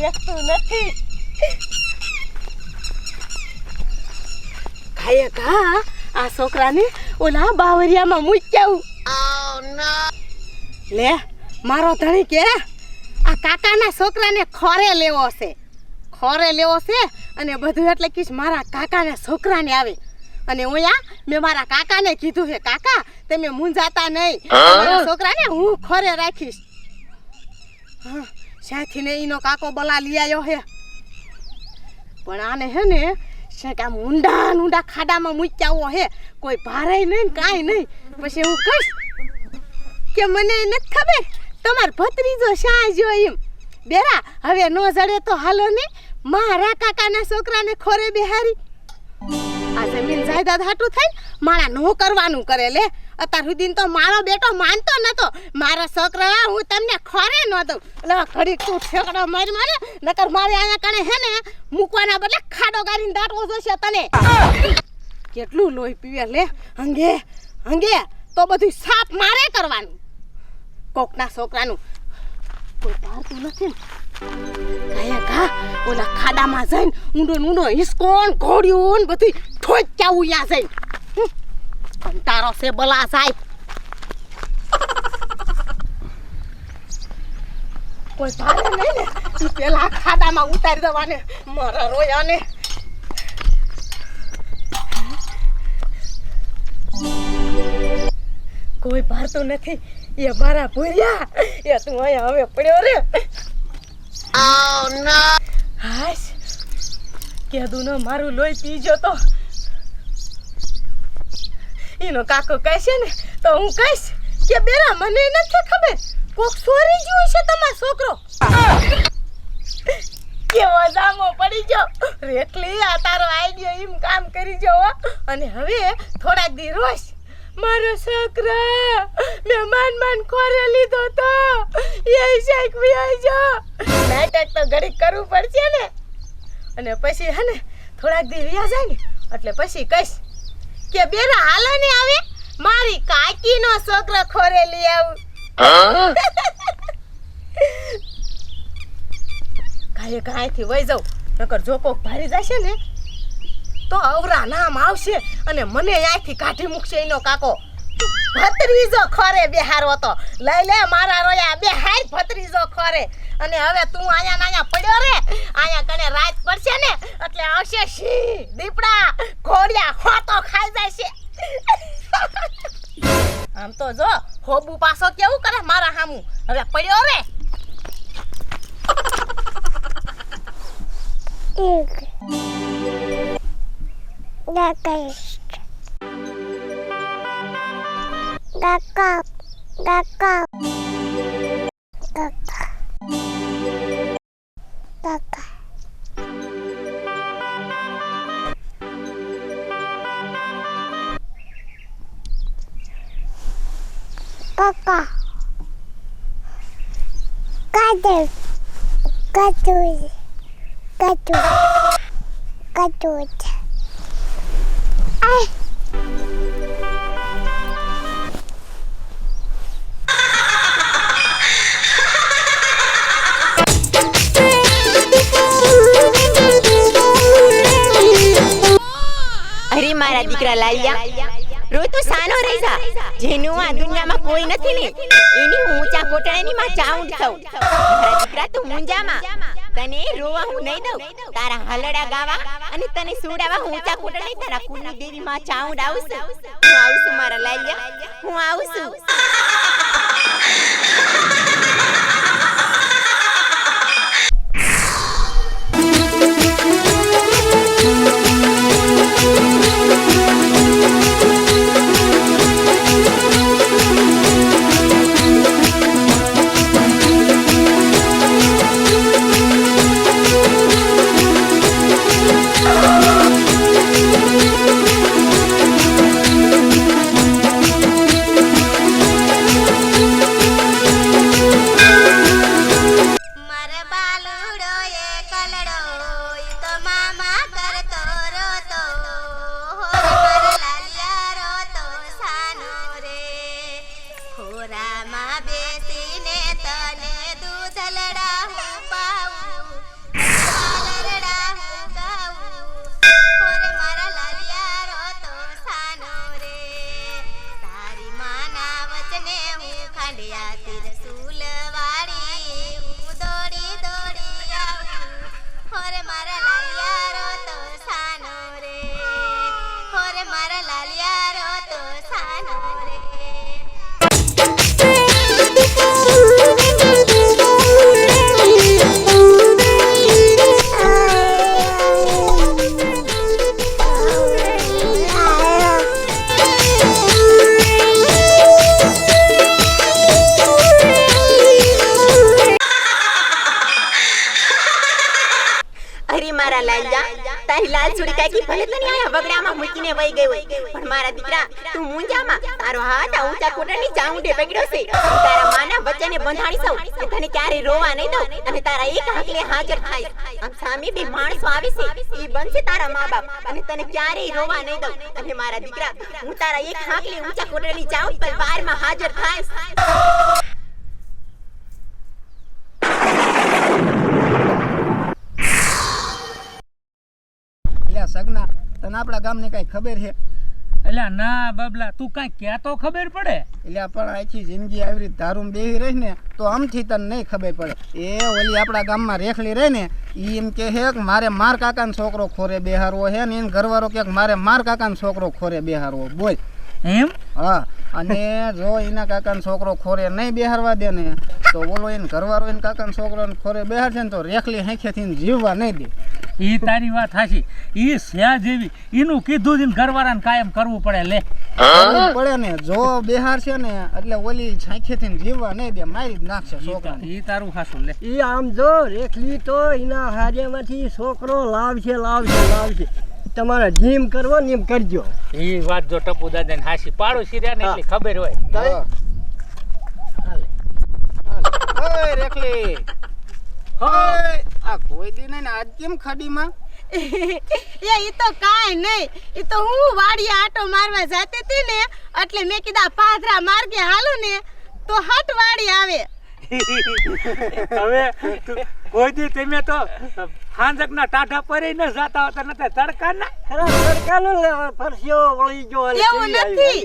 દેખતું નથી. કાય કા આ છોકરાને ઓલા બાવરિયામાં મૂક્યાવું. લે મારો ધણી કે આ કાકાના છોકરાને ખોરે લેવો છે અને બધું એટલે કીશ મારા કાકાના છોકરાને આવે. અને ઓયા મેં મારા કાકાને કીધું છે કાકા તમે મૂંઝાતા નહીં, મારા છોકરાને હું ખોરે રાખીશ. હા સાથી ને ઈનો કાકો બોલા લઈ આવ્યો હે, પણ આને હે ને આમ ઊંડા ખાડામાં મૂક્યા હે, કોઈ ભારે નહીં કાંઈ નહીં. પછી હું કહીશ કે મને નથી ખબર તમાર ભત્રીજો શા જો એમ. બેરા હવે નો જડે તો હાલો ને મારા કાકાના છોકરાને ખોરે બેહારી. આ જમીન જાયદાદ હાટું થાય મારા નો કરવાનું કરે. લે અત્યાર સુધી તો મારો બેટો માનતો નતો, મારા છોકરા હું તમને ખોરે ન દઉં. એટલે ઘડી તું ઠેકડો મારે નકર મારે અહીંયા કણે હે ને મૂકવાના બદલે ખાડો ગાડીને દાટવો જોશે તને. કેટલું લોહી પીવે. લે અંગે તો બધું સાફ મારે કરવાનું. કોકના છોકરાનું કોઈ ધારતું નથી ને કાયા કા ઓલા ખાડામાં જઈને ઊંડો હિસકોણ ઘોડ્યું બધું ઠોક્યાવું યા જઈને કંટારો છે બલા સાહેબ. કોઈ ધારે નહીં ને ઈ પેલા ખાડામાં ઉતારી દેવાને મારા રોયાને. કોઈ ભારતું નથી એ મારા ભૂર્યા એ તું અહીંયા હવે પડ્યો રે. હાશ કેદું ન મારું લોહી પીજો તો એનો કાકો કહેશે ને તો હું કહીશ કે બેરા મને નથી ખબર કોક સોરી ગયું છે તમારો છોકરો. કેવો જામો પડી ગયો રેટલી આ તારો આઈડિયો એમ કામ કરી જો. અને હવે થોડાક દી રોશ મારો છોકરા મેં માન ખોરે લીધો તો એ શેક વિયાઈ જો. નાટક તો ઘડી કરવું પડશે ને. અને પછી હે ને થોડાક દી વ્યા જાય ને એટલે પછી કહીશ કે બેરા હાલો ને આવે મારી કાકીનો છોકરો ખોરે લઈ આવું. કાંઈથી વઈ જાઉં નકર જો કોક ભારી જશે ને તો અવરા નામ આવશે અને મને અહીંથી કાઢી મૂકશે એનો કાકો. ભત્રીજો ખોરે બેહારો તો લઈ લે મારા રોયા બેહાર ભત્રીજો ખોરે. અને હવે તું અહીંયા પડ્યો રે અહીંયા કને રાત પડશે ને એટલે આવશે સિંહ દીપડા ઘોડિયા ખોતો ખાઈ જશે. આમ તો જો હોબુ પાછો કેવું કરે મારા હામું. હવે પડ્યો રે અરે મારા દીકરા લાલિયા રોજ તો સાનો રહી જા. જેનું આ દુનિયામાં કોઈ નથી ને એની ઊંચા કોટડાની માં ચાઉંડ થઉં. મારા દીકરા તું મુંજામાં તને રોવા હું નહીં દઉં. તારા હલડા ગાવા અને તને સુડાવા ઊંચા કોટડા તારા કુની દેવી માં ચાઉંડ આવશું. હું આવશું મારા લાલિયા, હું આવશું. સોસાયટી ભલે તને આયા વગડામાં મૂકીને વઈ ગઈ હોય, પણ મારા દીકરા તું મુંજામાં તારો હાથ આ ઊંચા કોટરની ચાઉંડે પકડ્યો છે. તારા માના વચ્ચેને બંધાણી સૌ કે તને ક્યારે રોવા નહીં દઉં અને તારા એક હાકલે હાજર થાય. આમ સામે બે માણસો આવે છે, ઈ બનશે તારા મા બાપ અને તને ક્યારેય રોવા નહીં દઉં. અને મારા દીકરા હું તારા એક હાકલે ઊંચા કોટરની ચાઉંડ પર વારમાં હાજર થાય. સગના તને આપણા ગામની કઈ ખબર છે? એટલે ના બાબલા, તું કાંઈ ક્યાં તો ખબર પડે. એટલે પણ આખી જિંદગી આવી રીતે દારૂમાં બેહી રહી ને તો આમથી તને નહીં ખબર પડે. એ ઓલી આપણા ગામમાં રેખલી રહે ને ઈ એમ કહે છે કે મારે માર કાકાનો છોકરો ખોરે બેહારવો છે ને એને ઘરવાળો કહે કે મારે માર કાકાનો છોકરો ખોરે બેહારવો. બોલ એમ? હા. અને જો એના કાકાનો છોકરો ખોરે નહીં બેહારવા દે ને તો બોલો એને ઘરવાળો એને કાકાનો છોકરો ખોરે બેહારશે ને તો રેખલી હેંખેથી જીવવા નહીં દે. ઈ તારી વાત હાચી. ઈ સ્યા જેવી એનું કીધું જ ઘરવાળાને કાયમ કરવું પડે. લે કરવું પડે ને, જો બેહારશે ને એટલે ઓલી છાંખેથી જીવવા નહીં દે, મારી જ નાખશે છોકરાને. ઈ તારું હાસું. લે ઈ આમ જો રેખલી તો એના હારેમાંથી છોકરો લાવશે. તમારે જેમ કરવો ને એમ કરજો. ઈ વાત જો ટપુ દાદાને હાસી પાડોશી રહ્યા ને એટલી ખબર હોય. ઓય રેખલી, ઓય આ કોઈ દી નહીં ને આજ કેમ ખડીમાં? એ ઈ તો કાંઈ નહીં, ઈ તો હું વાડીએ આટો મારવા જતી હતી ને એટલે મેં કીધા પાદરા માર્ગે હાલું ને તો હટ વાડી આવે. હવે કોઈ દી તમે તો હાંજકના ટાઢા પર ન જાતા હોતા નતા તડકાના. ખરા તડકાનો ફરસ્યો વળી ગયો. એવું નથી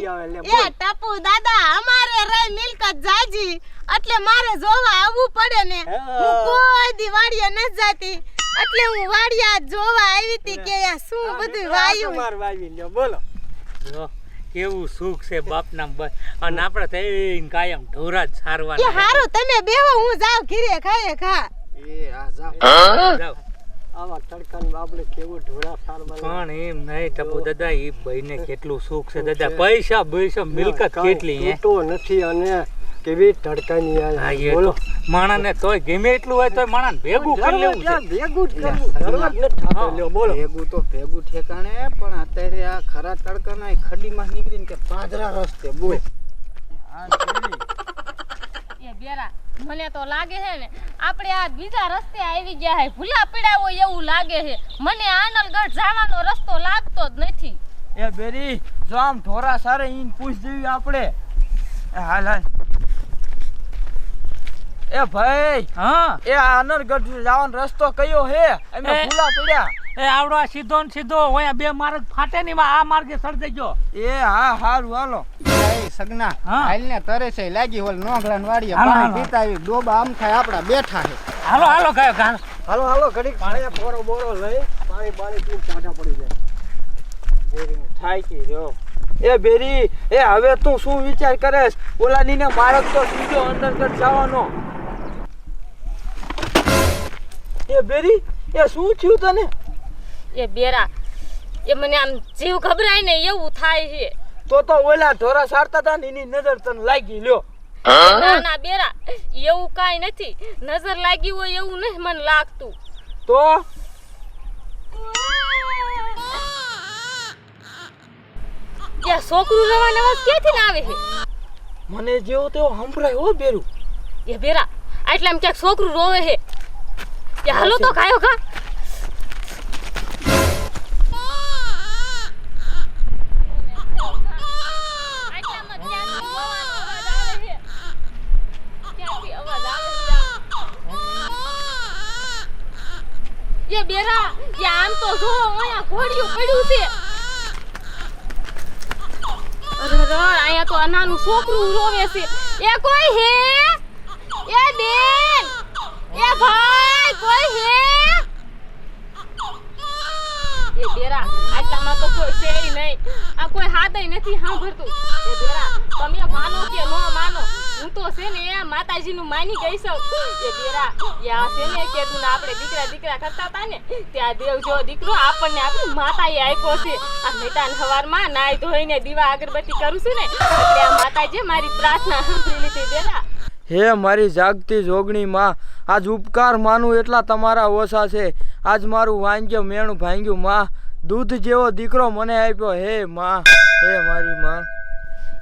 એ ટપુ દાદા, અમારે રહી મિલકત જાજી એટલે મારે જોવા આવવું પડે ને. હું કોઈ દી વાડીએ ન જાતી એટલે હું વાડિયા જોવા આવી હતી કે આ શું બધું વાયું. માર વાવી લ્યો. બોલો જો કેવું સુખ છે બાપના અને આપણે તો કાયમ ઢોરા જ સારવા. કે હારું તમે બેહો, હું જાઉં ઘીરે ખાય ખા. એ આ જાવ. આવા તડકાનું આપણે કેવું ઢોળા સારવા. પણ એમ નહીં ટપુ દાદા, એ ભાઈને કેટલું સુખ છે દાદા. પૈસા મિલકત કેટલી હે તો નથી અને કેવી તડકાની હા, એ બોલો તો માણસને તોય ગમે એટલું હોય તોય માણસ ભેગું કરી લેવું છે. ભેગું જ કરવું. કરવા જ નથી થતો. લ્યો બોલો. ભેગું તો ભેગું ઠેકાણે, પણ અત્યારે આ ખરા તડકાના ખડીમાં નીકળીને કે પાદરા રસ્તે બોલ. એ બેરા, મને તો લાગે છે ને આપણે આ બીજા રસ્તે આવી ગયા હે, ભૂલા પડ્યા હોય એવું લાગે છે. મને આનલગઢ જવાનો રસ્તો લાગતો જ નથી. એ બેરી જો આમ ઢોરા સારે ઈન પૂછ દેવી આપણે. એ હાલ એ ભાઈ, હા એ આનરગઢ જવાનો રસ્તો કયો હે? અમે ભૂલા પડ્યા. એ આવડો આ સીધો ને સીધો હોય, બે માર્ગ ફાટે ની આ માર્ગે સર્જાઈ ગયો. એ હા હારું હાલો. એ સગના હા. હાલને તરે છે લાગી હોલ નોગલાન વાડીએ હાલો, પાણી હાલો. પીતા આવી ડોબા આમ થાય આપડા બેઠા છે. હાલો હાલો ગયો ગાન. હાલો ઘડીક પાણી બોરો લઈ પાણી પીને ટાઢા પડી જાય. થાકી રહ્યો. એ બેરી, એ હવે તું શું વિચાર કરેશ? ઓલાની ને મારક તો સીધો અંદરગઢ જવાનો. એ બેરી, એ શું થયું તને? એ બેરા, એ મને આમ જીવ ઘબરાય ને એવું થાય છે. તો ઓલા ઢોરા સારતા હતા ને એની નજર તને લાગી. લ્યો ના ના બેરા, એવું કાંઈ નથી. નજર લાગી હોય એવું નથી મને લાગતું. તો ત્યાં છોકરું રવાનો અવાજ ક્યાંથી આવે છે? મને જેવો તેવો સંભળાય હો બેરું. એ બેરા, આટલામાં ક્યાંક છોકરું રોવે છે. કે હાલો તો ખાયો ખા. આટલામાં ક્યાંથી રોવાનો અવાજ આવે છે? ક્યાંથી અવાજ આવે છે? એ બેરા, એ આમ તો જો અહીંયા ઘોડિયું પડ્યું છે. અરે અહીંયા તો નાનું છોકરું રોવે છે. એ કોઈ હે? એ બેન, એ ભાઈ, કોઈ હે? એ બેરા, આટલામાં તો કોઈ છે નહીં. આ કોઈ હાથય નથી સાંભળતું. એ બેરા, તમે માનો કે ન માનો, હું તો છે ને એ માતાજીનું માની ગઈ છું. એ બેરા, યા છે ને કીધું ને આપણે દીકરા કરતા હતા ને ત્યાં દેવ જો દીકરો આપણને આપણી માતાએ આપ્યો છે. આ મેટાન સવારમાં નાઈ ધોઈને દીવા અગરબત્તી કરું છું ને એટલે આ માતાજીએ મારી પ્રાર્થના સાંભળી લીધી. બેરા, હે મારી જાગતી જોગણી માં, આજ ઉપકાર માનું એટલા તમારા ઓછા છે. આજ મારું વાંગ્યું મેણું ભાંગ્યું માં, દૂધ જેવો દીકરો મને આપ્યો. હે માં, હે મારી માં.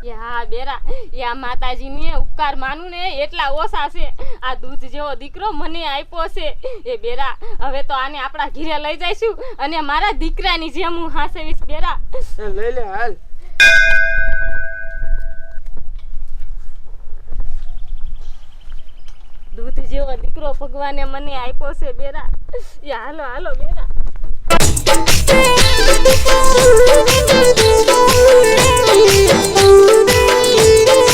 એ હા બેરા, એ આ માતાજીને ઉપકાર માનું ને એટલા ઓછા છે. આ દૂધ જેવો દીકરો મને આપ્યો છે. એ બેરા, હવે તો આને આપણા ઘીરે લઈ જઈશું અને મારા દીકરાની જેમ હું હાંસવીશ બેરા. એ લઈ લે હાલ. દૂધ જેવો દીકરો ભગવાને મને આપ્યો છે બેરા. એ હાલો હાલો બેરા. Thank you.